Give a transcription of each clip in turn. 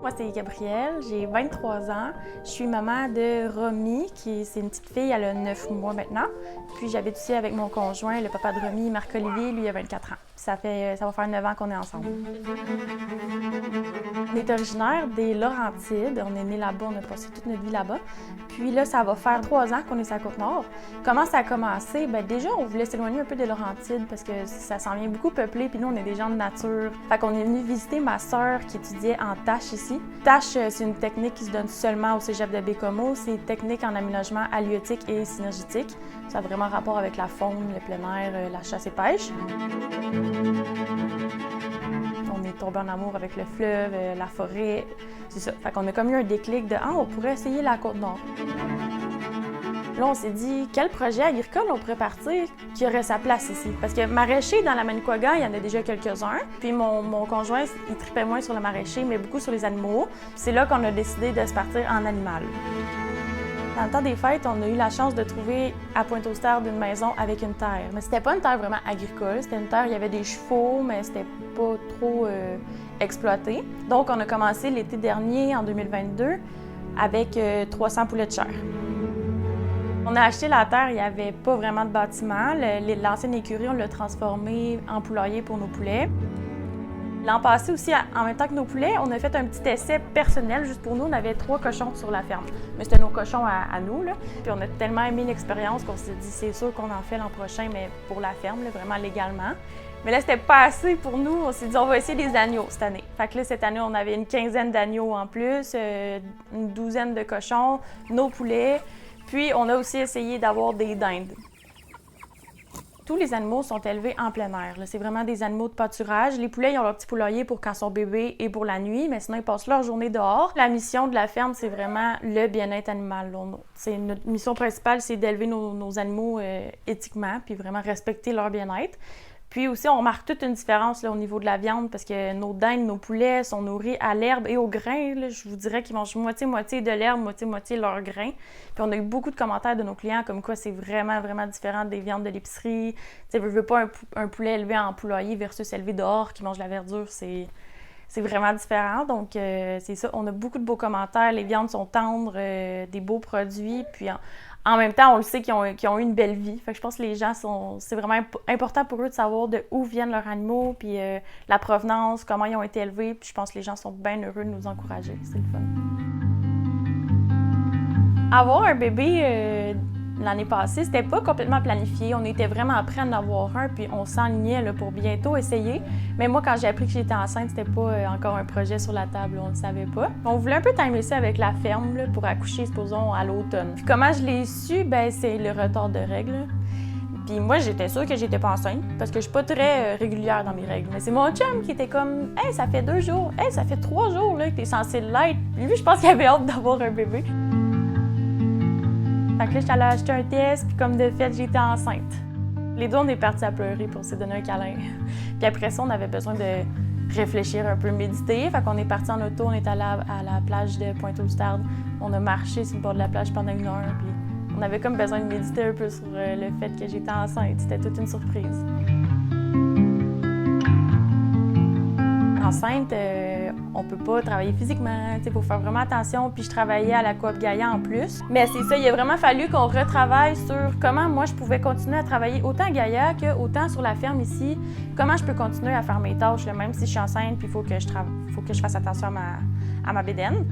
Moi, c'est Gabrielle, j'ai 23 ans. Je suis maman de Romy, c'est une petite fille, elle a 9 mois maintenant. Puis j'habite aussi avec mon conjoint, le papa de Romy, Marc-Olivier, lui, il a 24 ans. Ça va faire 9 ans qu'on est ensemble. On est originaire des Laurentides. On est né là-bas, on a passé toute notre vie là-bas. Puis là, ça va faire 3 ans qu'on est sur la Côte-Nord. Comment ça a commencé? Bien, déjà, on voulait s'éloigner un peu des Laurentides parce que ça s'en vient beaucoup peuplé. Puis nous, on est des gens de nature. Fait qu'on est venu visiter ma sœur qui étudiait en tâche ici. Tâche, c'est une technique qui se donne seulement au cégep de Baie-Comeau. C'est une technique en aménagement halieutique et synergétique. Ça a vraiment rapport avec la faune, le plein air, la chasse et pêche. On est tombé en amour avec le fleuve, la forêt, c'est ça. Fait qu'on a comme eu un déclic de « Ah, on pourrait essayer la Côte-Nord ». Là, on s'est dit, quel projet agricole on pourrait partir qui aurait sa place ici? Parce que maraîcher, dans la Manicouagan, il y en a déjà quelques-uns. Puis mon conjoint, il tripait moins sur le maraîcher, mais beaucoup sur les animaux. C'est là qu'on a décidé de se partir en animal. Dans le temps des fêtes, on a eu la chance de trouver à Pointe-aux-Stères une maison avec une terre. Mais c'était pas une terre vraiment agricole, c'était une terre, il y avait des chevaux, mais c'était pas trop exploité. Donc, on a commencé l'été dernier, en 2022, avec 300 poulets de chair. On a acheté la terre, il n'y avait pas vraiment de bâtiment. L'ancienne écurie, on l'a transformée en poulailler pour nos poulets. L'an passé aussi, en même temps que nos poulets, on a fait un petit essai personnel juste pour nous. On avait 3 cochons sur la ferme. Mais c'était nos cochons à nous, là. Puis on a tellement aimé l'expérience qu'on s'est dit, c'est sûr qu'on en fait l'an prochain, mais pour la ferme, là, vraiment légalement. Mais là, c'était pas assez pour nous. On s'est dit, on va essayer des agneaux cette année. Fait que là, cette année, on avait une quinzaine d'agneaux en plus, une douzaine de cochons, nos poulets. Puis, on a aussi essayé d'avoir des dindes. Tous les animaux sont élevés en plein air. C'est vraiment des animaux de pâturage. Les poulets, ils ont leur petit poulailler pour quand ils sont bébés et pour la nuit, mais sinon, ils passent leur journée dehors. La mission de la ferme, c'est vraiment le bien-être animal. Notre mission principale, c'est d'élever nos animaux éthiquement, puis vraiment respecter leur bien-être. Puis aussi, on remarque toute une différence là, au niveau de la viande parce que nos dindes, nos poulets sont nourris à l'herbe et au grain. Là, je vous dirais qu'ils mangent moitié-moitié de l'herbe, moitié-moitié leur grain. Puis on a eu beaucoup de commentaires de nos clients comme quoi c'est vraiment, vraiment différent des viandes de l'épicerie. Tu sais, veux pas un poulet élevé en poulailler versus élevé dehors qui mange la verdure, c'est vraiment différent. Donc, c'est ça. On a beaucoup de beaux commentaires. Les viandes sont tendres, des beaux produits. Puis en même temps, on le sait qu'ils ont eu une belle vie. Fait que je pense que les gens c'est vraiment important pour eux de savoir de où viennent leurs animaux, puis la provenance, comment ils ont été élevés. Puis je pense que les gens sont bien heureux de nous encourager. C'est le fun. Avoir un bébé l'année passée, c'était pas complètement planifié. On était vraiment prêts à en avoir un, puis on s'enlignait là, pour bientôt essayer. Mais moi, quand j'ai appris que j'étais enceinte, c'était pas encore un projet sur la table, on le savait pas. On voulait un peu timer ça avec la ferme là, pour accoucher, supposons, à l'automne. Puis comment je l'ai su? Ben c'est le retard de règles. Puis moi, j'étais sûre que j'étais pas enceinte, parce que je suis pas très régulière dans mes règles. Mais c'est mon chum qui était comme « Hey, ça fait 2 jours! Hey, ça fait 3 jours là, que t'es censée l'être! » Lui, je pense qu'il avait hâte d'avoir un bébé. Fait que là, j'étais allée acheter un test, puis comme de fait, j'étais enceinte. Les deux, on est partis à pleurer pour se donner un câlin. Puis après ça, on avait besoin de réfléchir un peu, méditer. Fait qu'on est partis en auto, on est allé à la plage de Pointe-aux-Stères. On a marché sur le bord de la plage pendant 1 heure, puis on avait comme besoin de méditer un peu sur le fait que j'étais enceinte. C'était toute une surprise. Enceinte, on peut pas travailler physiquement, il faut faire vraiment attention. Puis je travaillais à la Coop Gaillan en plus. Mais c'est ça, il a vraiment fallu qu'on retravaille sur comment moi je pouvais continuer à travailler autant à Gaillan qu'autant sur la ferme ici. Comment je peux continuer à faire mes tâches, là, même si je suis enceinte, puis il faut que je fasse attention à ma bédaine.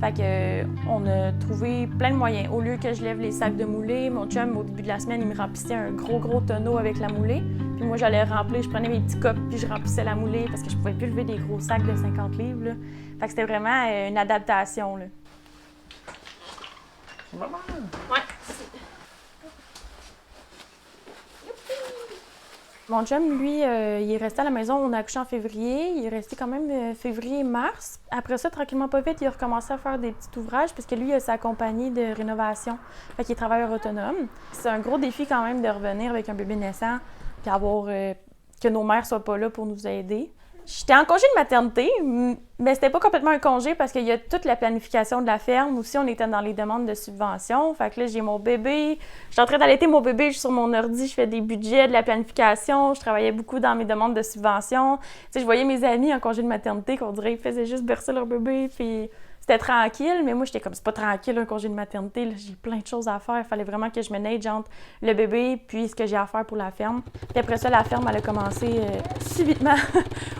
Fait que on a trouvé plein de moyens. Au lieu que je lève les sacs de moulée, mon chum, au début de la semaine, il me remplissait un gros tonneau avec la moulée. Puis moi, j'allais remplir, je prenais mes petits cups, puis je remplissais la moulée parce que je pouvais plus lever des gros sacs de 50 livres, là. Fait que c'était vraiment une adaptation, là. Maman! Ouais. Mon chum, lui, il est resté à la maison. On a accouché en février. Il est resté quand même février-mars. Après ça, tranquillement pas vite, il a recommencé à faire des petits ouvrages parce que lui, il a sa compagnie de rénovation. Fait qu'il est travailleur autonome. C'est un gros défi quand même de revenir avec un bébé naissant puis avoir que nos mères soient pas là pour nous aider. J'étais en congé de maternité, mais c'était pas complètement un congé parce qu'il y a toute la planification de la ferme. Aussi, on était dans les demandes de subventions. Fait que là, j'ai mon bébé. Je suis en train d'allaiter mon bébé, je suis sur mon ordi, je fais des budgets, de la planification. Je travaillais beaucoup dans mes demandes de subventions. Tu sais, je voyais mes amis en congé de maternité qu'on dirait qu'ils faisaient juste bercer leur bébé, puis c'était tranquille. Mais moi, j'étais comme, c'est pas tranquille un congé de maternité. Là, j'ai plein de choses à faire. Il fallait vraiment que je manage entre le bébé puis ce que j'ai à faire pour la ferme. Puis après ça, la ferme, elle a commencé subitement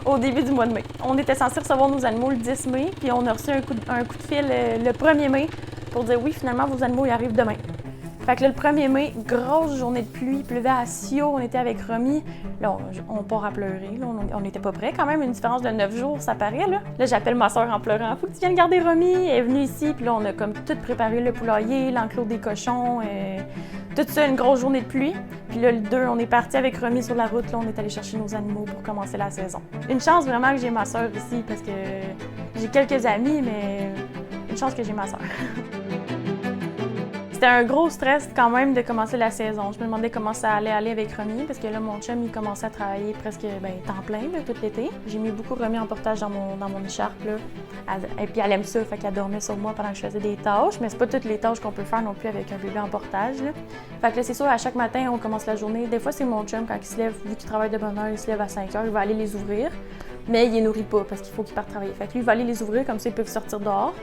au début du mois de mai. On était censé recevoir nos animaux le 10 mai, puis on a reçu un coup de fil le 1er mai pour dire oui, finalement, vos animaux ils arrivent demain. Fait que là, le 1er mai, grosse journée de pluie, il pleuvait à Sio, on était avec Romy. Là, on part à pleurer. Là, on n'était pas prêts quand même, une différence de 9 jours, ça paraît. Là, j'appelle ma soeur en pleurant. Faut que tu viennes garder Romy. Elle est venue ici, puis là, on a comme tout préparé le poulailler, l'enclos des cochons, tout ça, une grosse journée de pluie. Puis là, le 2, on est parti avec Romy sur la route. Là, on est allé chercher nos animaux pour commencer la saison. Une chance vraiment que j'ai ma soeur ici, parce que j'ai quelques amis, mais une chance que j'ai ma soeur. C'était un gros stress quand même de commencer la saison. Je me demandais comment ça allait aller avec Romy parce que là, mon chum, il commençait à travailler presque temps plein là, tout l'été. J'ai mis beaucoup Romy en portage dans mon écharpe. Là. Et puis elle aime ça, fait qu'elle dormait sur moi pendant que je faisais des tâches. Mais c'est pas toutes les tâches qu'on peut faire non plus avec un bébé en portage. Là. Fait que là, c'est sûr, à chaque matin, on commence la journée. Des fois, c'est mon chum, quand il se lève, vu qu'il travaille de bonne heure, il se lève à 5 heures, il va aller les ouvrir. Mais il les nourrit pas parce qu'il faut qu'il parte travailler. Fait que lui, il va aller les ouvrir, comme ça, ils peuvent sortir dehors.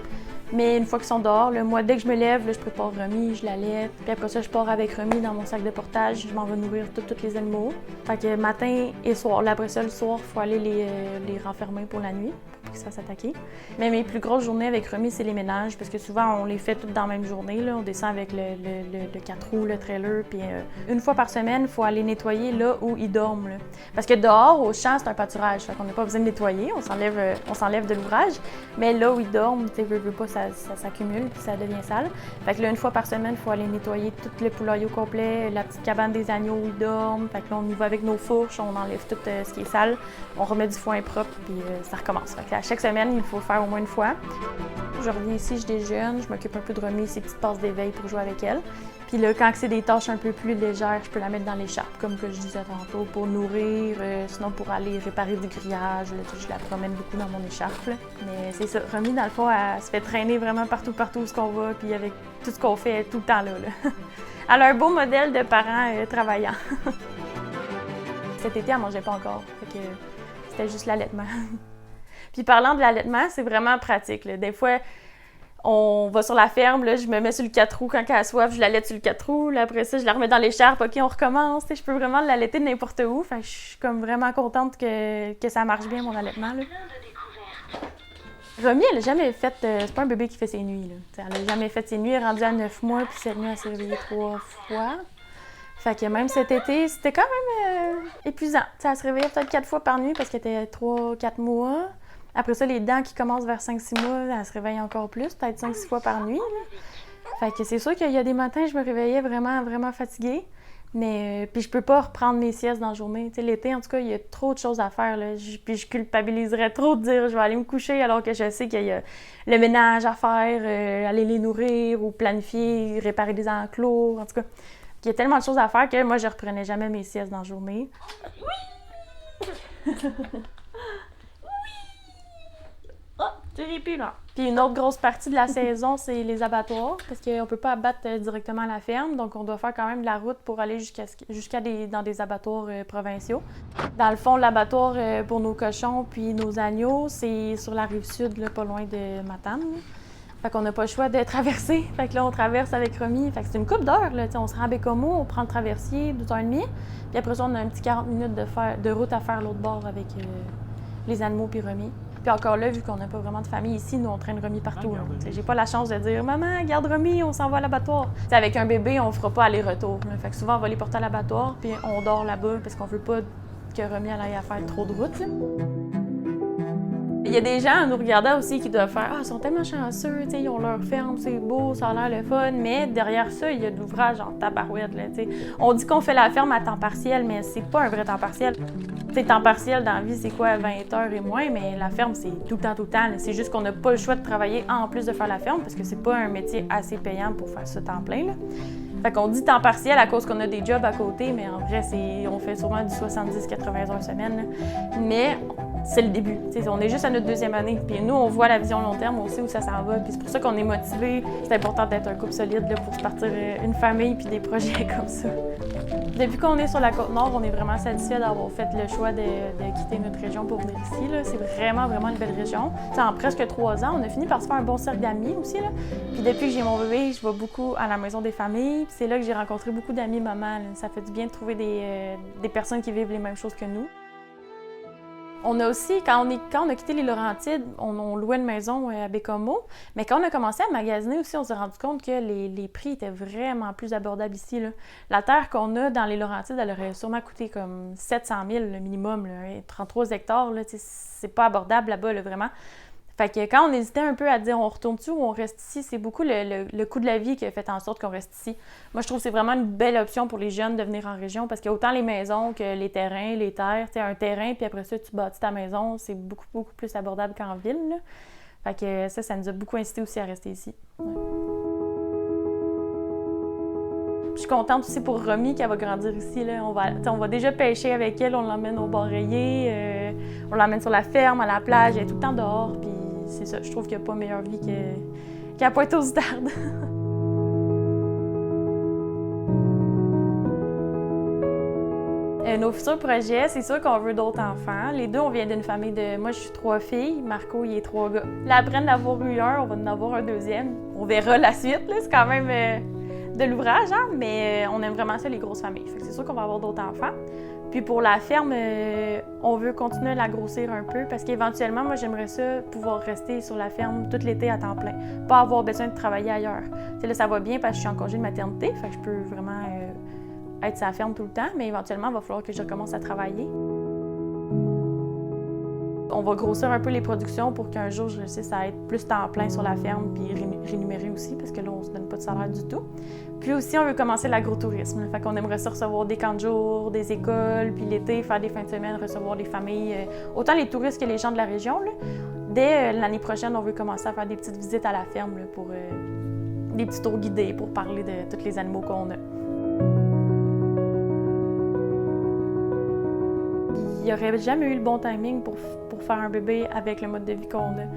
Mais une fois qu'ils sont dehors, là, moi, dès que je me lève, là, je prépare Romy, je l'allaite. Puis après ça, je pars avec Romy dans mon sac de portage. Je m'en vais nourrir tous les animaux. Fait que matin et soir. Là, après ça, le soir, il faut aller les renfermer pour la nuit, pour qu'ils se fassent attaquer. Mais mes plus grosses journées avec Romy, c'est les ménages. Parce que souvent, on les fait toutes dans la même journée. Là. On descend avec le 4 roues, le trailer. Puis une fois par semaine, il faut aller nettoyer là où ils dorment. Là. Parce que dehors, au champ, c'est un pâturage. Fait qu'on n'a pas besoin de nettoyer. On s'enlève de l'ouvrage. Mais là où ils dorment, tu sais, veux pas, ça s'accumule puis ça devient sale. Fait que là, une fois par semaine, il faut aller nettoyer tout le poulailler au complet, la petite cabane des agneaux où ils dorment. Fait que là, on y va avec nos fourches, on enlève tout ce qui est sale, on remet du foin propre puis ça recommence. Fait que à chaque semaine, il faut le faire au moins une fois. Je reviens ici, je déjeune, je m'occupe un peu de Romy, ses petites passes d'éveil pour jouer avec elle. Puis là, quand c'est des tâches un peu plus légères, je peux la mettre dans l'écharpe, comme que je disais tantôt, pour nourrir, sinon pour aller réparer du grillage. Là, je la promène beaucoup dans mon écharpe. Là. Mais c'est ça, Romy, dans le fond, elle se fait traîner vraiment partout où on va, puis avec tout ce qu'on fait tout le temps là. Elle a un beau modèle de parents travaillants. Cet été, elle mangeait pas encore, fait que c'était juste l'allaitement. Puis parlant de l'allaitement, c'est vraiment pratique. Là. Des fois, on va sur la ferme, là, je me mets sur le 4 roues quand elle a soif, je l'allaite sur le 4 roues. Là, après ça, je la remets dans l'écharpe, OK, on recommence. Je peux vraiment l'allaiter de n'importe où. Fait que je suis comme vraiment contente que ça marche bien, mon allaitement. Là. Romy, elle n'a jamais fait... c'est pas un bébé qui fait ses nuits. Là. Elle n'a jamais fait ses nuits. Elle est rendue à 9 mois, puis cette nuit, elle s'est réveillée 3 fois. Fait que même cet été, c'était quand même épuisant. T'sais, elle se réveillait peut-être 4 fois par nuit parce qu'elle était 3-4 mois. Après ça, les dents qui commencent vers 5-6 mois, elle se réveille encore plus, peut-être 5-6 fois par nuit. Là. Fait que c'est sûr qu'il y a des matins, je me réveillais vraiment, vraiment fatiguée. Mais puis je peux pas reprendre mes siestes dans la journée. T'sais, l'été, en tout cas, il y a trop de choses à faire. Là. Puis je culpabiliserais trop de dire je vais aller me coucher alors que je sais qu'il y a le ménage à faire, aller les nourrir ou planifier, réparer des enclos. En tout cas, il y a tellement de choses à faire que moi, je reprenais jamais mes siestes dans la journée. Oui! Puis une autre grosse partie de la saison, c'est les abattoirs, parce qu'on ne peut pas abattre directement à la ferme, donc on doit faire quand même de la route pour aller dans des abattoirs provinciaux. Dans le fond, l'abattoir pour nos cochons puis nos agneaux, c'est sur la rive sud, là, pas loin de Matane. Là. Fait qu'on n'a pas le choix de traverser. Fait que là, on traverse avec Romy. Fait que c'est une couple d'heures, là. On se rend à Bécomo, on prend le traversier, 2h30. Puis après ça, on a un petit 40 minutes de route à faire l'autre bord avec les animaux puis Romy. Puis encore là, vu qu'on n'a pas vraiment de famille ici, nous on traîne Romy partout. J'ai pas la chance de dire « Maman, garde Romy, on s'en va à l'abattoir ». Avec un bébé, on fera pas aller-retour. Fait que souvent, on va les porter à l'abattoir, puis on dort là-bas parce qu'on veut pas que Romy aille à faire trop de route. Là. Il y a des gens en nous regardant aussi qui doivent faire « Ah, ils sont tellement chanceux, ils ont leur ferme, c'est beau, ça a l'air le fun », mais derrière ça, il y a de l'ouvrage en tabarouette. Là, on dit qu'on fait la ferme à temps partiel, mais c'est pas un vrai temps partiel. Temps partiel dans la vie, c'est quoi, 20 heures et moins, mais la ferme, c'est tout le temps. C'est juste qu'on n'a pas le choix de travailler en plus de faire la ferme, parce que c'est pas un métier assez payant pour faire ça temps plein. Là. Fait qu'on dit temps partiel à cause qu'on a des jobs à côté, mais en vrai, on fait souvent du 70-80 heures semaine. Là. Mais c'est le début. On est juste à notre 2e année. Puis nous, on voit la vision long terme, on sait où ça s'en va. Puis c'est pour ça qu'on est motivés. C'est important d'être un couple solide là, pour se partir une famille puis des projets comme ça. Depuis qu'on est sur la Côte-Nord, on est vraiment satisfait d'avoir fait le choix de quitter notre région pour venir ici. Là. C'est vraiment une belle région. T'sais, en presque 3 ans, on a fini par se faire un bon cercle d'amis aussi. Là. Puis depuis que j'ai mon bébé, je vais beaucoup à la maison des familles. Puis c'est là que j'ai rencontré beaucoup d'amis mamans. Là. Ça fait du bien de trouver des personnes qui vivent les mêmes choses que nous. On a aussi, quand on a quitté les Laurentides, on louait une maison à Bécomo, mais quand on a commencé à magasiner aussi, on s'est rendu compte que les prix étaient vraiment plus abordables ici. Là. La terre qu'on a dans les Laurentides, elle aurait sûrement coûté comme 700 000 le minimum, là, 33 hectares, là, c'est pas abordable là-bas, là, vraiment. Fait que quand on hésitait un peu à dire on retourne-tu ou on reste ici, c'est beaucoup le coût de la vie qui a fait en sorte qu'on reste ici. Moi, je trouve que c'est vraiment une belle option pour les jeunes de venir en région parce qu'il y a autant les maisons que les terrains, les terres. Tu sais, un terrain, puis après ça, tu bâtis ta maison, c'est beaucoup plus abordable qu'en ville. Là. Fait que ça nous a beaucoup incité aussi à rester ici. Ouais. Je suis contente aussi pour Romy qui va grandir ici. Là. On va déjà pêcher avec elle, on l'emmène au bord rayé, on l'emmène sur la ferme, à la plage, elle est tout le temps dehors. Puis c'est ça, je trouve qu'il n'y a pas meilleure vie qu'à Pointe-aux-Outardes. Nos futurs projets, c'est sûr qu'on veut d'autres enfants. Les deux, on vient d'une famille de... Moi, je suis 3 filles. Marco, il est 3 gars. Là, après d'avoir eu un, on va en avoir un 2e. On verra la suite, là. C'est quand même de l'ouvrage, hein? Mais on aime vraiment ça, les grosses familles. Fait que c'est sûr qu'on va avoir d'autres enfants. Puis pour la ferme, on veut continuer à la grossir un peu parce qu'éventuellement, moi, j'aimerais ça pouvoir rester sur la ferme tout l'été à temps plein. Pas avoir besoin de travailler ailleurs. T'sais, là, ça va bien parce que je suis en congé de maternité. Fait que je peux vraiment être sur la ferme tout le temps. Mais éventuellement, il va falloir que je recommence à travailler. On va grossir un peu les productions pour qu'un jour, je réussisse à être plus temps plein sur la ferme puis rémunéré aussi parce que là, on se donne pas de salaire du tout. Puis aussi, on veut commencer l'agro-tourisme. Fait qu'on aimerait ça recevoir des camps de jour, des écoles, puis l'été, faire des fins de semaine, recevoir des familles, autant les touristes que les gens de la région. Là. Dès l'année prochaine, on veut commencer à faire des petites visites à la ferme là, pour des petits tours guidés pour parler de tous les animaux qu'on a. Il n'y aurait jamais eu le bon timing pour faire un bébé avec le mode de vie qu'on a.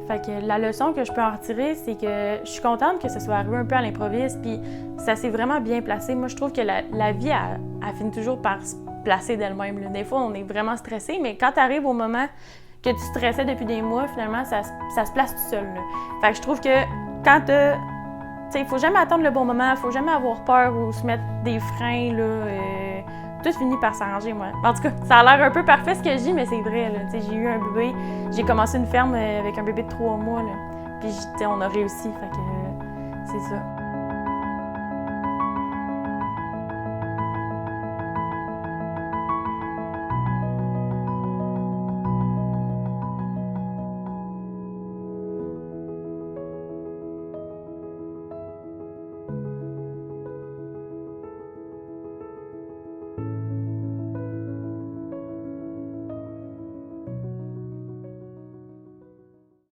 Fait que la leçon que je peux en retirer, c'est que je suis contente que ça soit arrivé un peu à l'improviste, puis ça s'est vraiment bien placé. Moi, je trouve que la vie, elle finit toujours par se placer d'elle-même. Là. Des fois, on est vraiment stressé, mais quand tu arrives au moment que tu stressais depuis des mois, finalement, ça se place tout seul. Là. Fait que je trouve que quand il faut jamais attendre le bon moment, il faut jamais avoir peur ou se mettre des freins, là. Tout finit par s'arranger, moi. En tout cas, ça a l'air un peu parfait ce que je dis, mais c'est vrai. J'ai eu un bébé, j'ai commencé une ferme avec un bébé de 3 mois. Là. Puis on a réussi, fait que c'est ça.